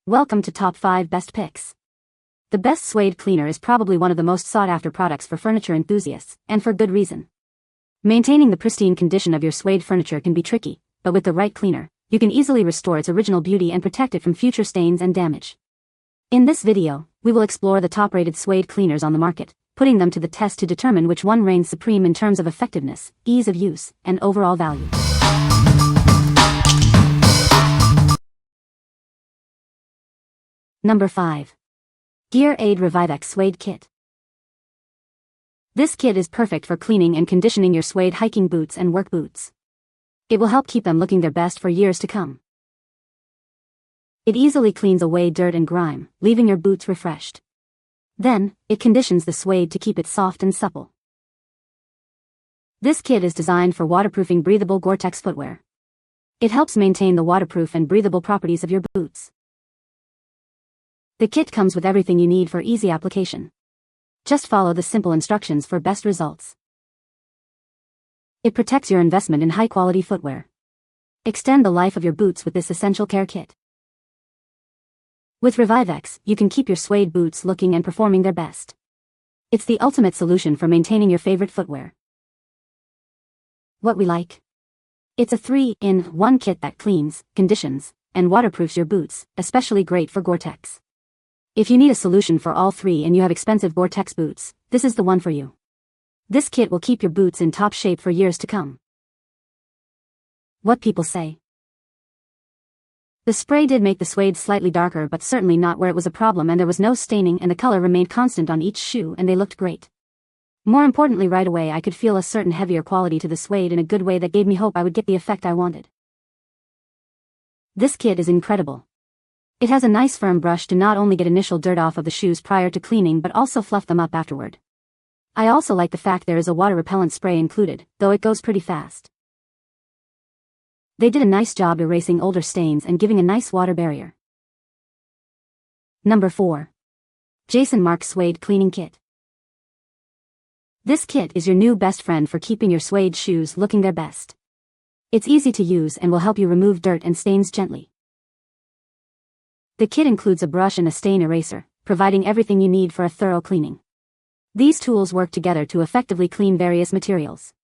Welcome to Top 5 Best Picks. The best Suede Cleaner is probably one of the most sought-after products for furniture enthusiasts, and for good reason. Maintaining the pristine condition of your suede furniture can be tricky, but with the right cleaner, you can easily restore its original beauty and protect it from future stains and damage. In this video, we will explore the top-rated suede cleaners on the market, putting them to the test to determine which one reigns supreme in terms of effectiveness, ease of use, and overall value. Number 5. Gear Aid Revivex Suede Kit. This kit is perfect for cleaning and conditioning your suede hiking boots and work boots. It will help keep them looking their best for years to come. It easily cleans away dirt and grime, leaving your boots refreshed. Then, it conditions the suede to keep it soft and supple. This kit is designed for waterproofing breathable Gore-Tex footwear. It helps maintain the waterproof and breathable properties of your boots. The kit comes with everything you need for easy application. Just follow the simple instructions for best results. It protects your investment in high-quality footwear. Extend the life of your boots with this essential care kit. With Revivex, you can keep your suede boots looking and performing their best. It's the ultimate solution for maintaining your favorite footwear. What we like? It's a 3-in-1 kit that cleans, conditions, and waterproofs your boots, especially great for Gore-Tex. If you need a solution for all three and you have expensive Gore-Tex boots, this is the one for you. This kit will keep your boots in top shape for years to come. What people say. The spray did make the suede slightly darker, but certainly not where it was a problem, and there was no staining and the color remained constant on each shoe and they looked great. More importantly, right away I could feel a certain heavier quality to the suede in a good way that gave me hope I would get the effect I wanted. This kit is incredible. It has a nice firm brush to not only get initial dirt off of the shoes prior to cleaning but also fluff them up afterward. I also like the fact there is a water repellent spray included, though it goes pretty fast. They did a nice job erasing older stains and giving a nice water barrier. Number 4. Markk Suede Cleaning Kit. This kit is your new best friend for keeping your suede shoes looking their best. It's easy to use and will help you remove dirt and stains gently. The kit includes a brush and a stain eraser, providing everything you need for a thorough cleaning. These tools work together to effectively clean various materials.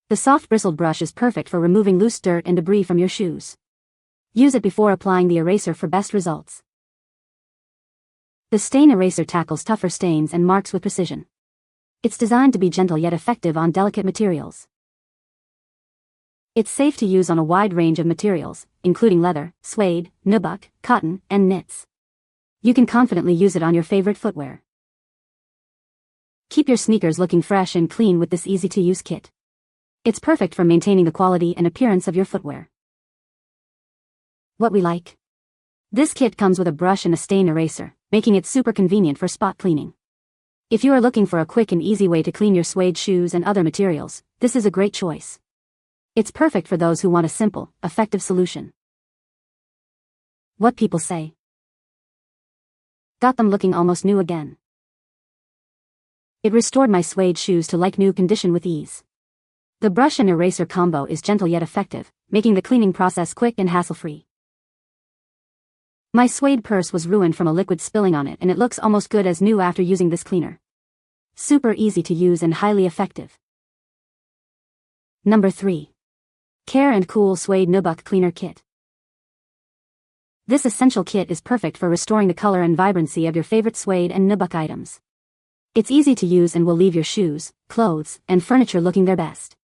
The soft bristled brush is perfect for removing loose dirt and debris from your shoes. Use it before applying the eraser for best results. The stain eraser tackles tougher stains and marks with precision. It's designed to be gentle yet effective on delicate materials. It's safe to use on a wide range of materials, including leather, suede, nubuck, cotton, and knits. You can confidently use it on your favorite footwear. Keep your sneakers looking fresh and clean with this easy-to-use kit. It's perfect for maintaining the quality and appearance of your footwear. What we like? This kit comes with a brush and a stain eraser, making it super convenient for spot cleaning. If you are looking for a quick and easy way to clean your suede shoes and other materials, this is a great choice. It's perfect for those who want a simple, effective solution. What people say. Got them looking almost new again. It restored my suede shoes to like new condition with ease. The brush and eraser combo is gentle yet effective, making the cleaning process quick and hassle-free. My suede purse was ruined from a liquid spilling on it, and it looks almost good as new after using this cleaner. Super easy to use and highly effective. Number 3. Care and Cool Suede Nubuck Cleaner Kit. This essential kit is perfect for restoring the color and vibrancy of your favorite suede and nubuck items. It's easy to use and will leave your shoes, clothes, and furniture looking their best.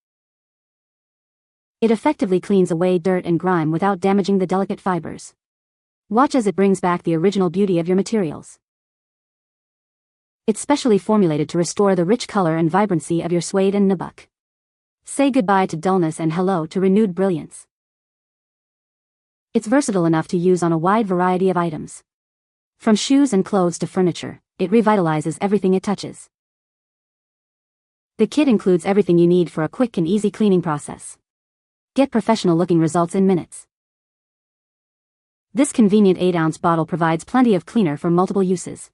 It effectively cleans away dirt and grime without damaging the delicate fibers. Watch as it brings back the original beauty of your materials. It's specially formulated to restore the rich color and vibrancy of your suede and nubuck. Say goodbye to dullness and hello to renewed brilliance. It's versatile enough to use on a wide variety of items. From shoes and clothes to furniture, it revitalizes everything it touches. The kit includes everything you need for a quick and easy cleaning process. Get professional-looking results in minutes. This convenient 8-ounce bottle provides plenty of cleaner for multiple uses.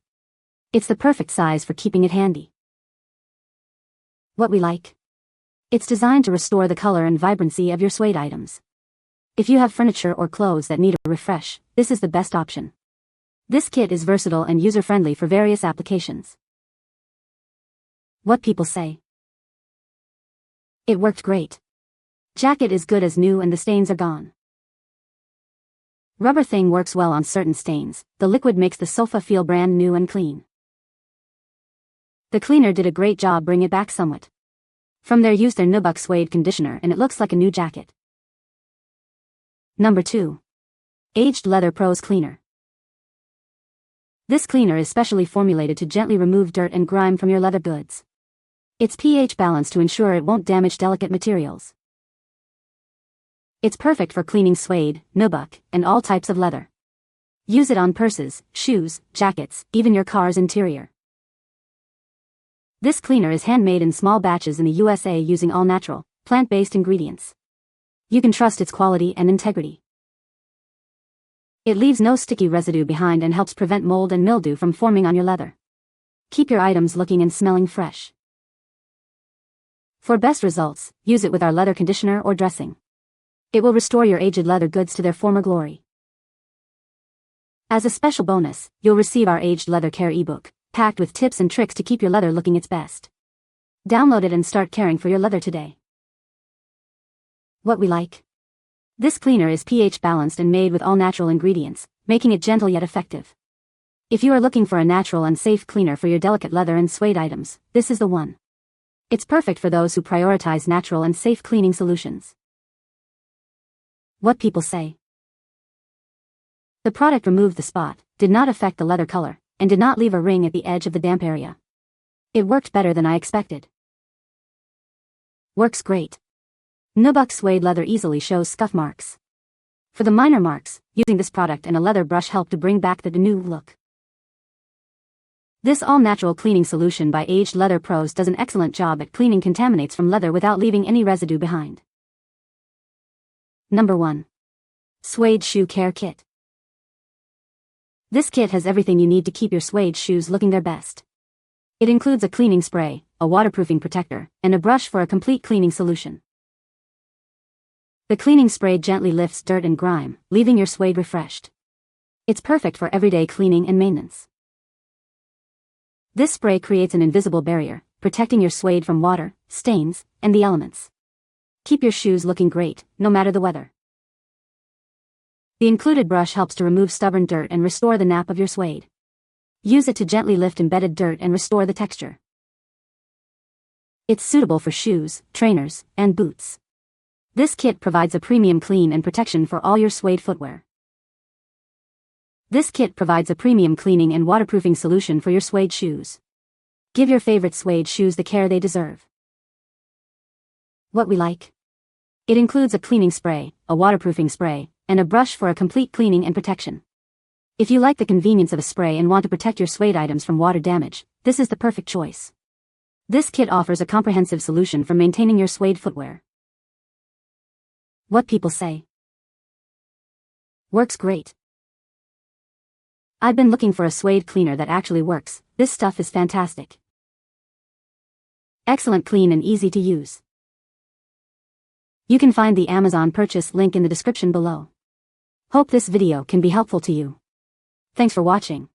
It's the perfect size for keeping it handy. What we like? It's designed to restore the color and vibrancy of your suede items. If you have furniture or clothes that need a refresh, this is the best option. This kit is versatile and user-friendly for various applications. What people say. It worked great. Jacket is good as new and the stains are gone. Rubber thing works well on certain stains. The liquid makes the sofa feel brand new and clean. The cleaner did a great job bringing it back somewhat. From there used their Nubuck suede conditioner and it looks like a new jacket. Number 2. Aged Leather Pros Cleaner. This cleaner is specially formulated to gently remove dirt and grime from your leather goods. It's pH balanced to ensure it won't damage delicate materials. It's perfect for cleaning suede, Nubuck, and all types of leather. Use it on purses, shoes, jackets, even your car's interior. This cleaner is handmade in small batches in the USA using all natural, plant-based ingredients. You can trust its quality and integrity. It leaves no sticky residue behind and helps prevent mold and mildew from forming on your leather. Keep your items looking and smelling fresh. For best results, use it with our leather conditioner or dressing. It will restore your aged leather goods to their former glory. As a special bonus, you'll receive our Aged Leather Care ebook, packed with tips and tricks to keep your leather looking its best. Download it and start caring for your leather today. What we like. This cleaner is pH balanced and made with all natural ingredients, making it gentle yet effective. If you are looking for a natural and safe cleaner for your delicate leather and suede items, this is the one. It's perfect for those who prioritize natural and safe cleaning solutions. What people say. The product removed the spot, did not affect the leather color, and did not leave a ring at the edge of the damp area. It worked better than I expected. Works great. Nubuck suede leather easily shows scuff marks. For the minor marks, using this product and a leather brush helped to bring back the new look. This all-natural cleaning solution by Aged Leather Pros does an excellent job at cleaning contaminants from leather without leaving any residue behind. Number 1. Suede Shoe Care Kit. This kit has everything you need to keep your suede shoes looking their best. It includes a cleaning spray, a waterproofing protector, and a brush for a complete cleaning solution. The cleaning spray gently lifts dirt and grime, leaving your suede refreshed. It's perfect for everyday cleaning and maintenance. This spray creates an invisible barrier, protecting your suede from water, stains, and the elements. Keep your shoes looking great, no matter the weather. The included brush helps to remove stubborn dirt and restore the nap of your suede. Use it to gently lift embedded dirt and restore the texture. It's suitable for shoes, trainers, and boots. This kit provides a premium clean and protection for all your suede footwear. This kit provides a premium cleaning and waterproofing solution for your suede shoes. Give your favorite suede shoes the care they deserve. What we like. It includes a cleaning spray, a waterproofing spray, and a brush for a complete cleaning and protection. If you like the convenience of a spray and want to protect your suede items from water damage, this is the perfect choice. This kit offers a comprehensive solution for maintaining your suede footwear. What people say. Works great. I've been looking for a suede cleaner that actually works. This stuff is fantastic. Excellent, clean and easy to use. You can find the Amazon purchase link in the description below. Hope this video can be helpful to you. Thanks for watching.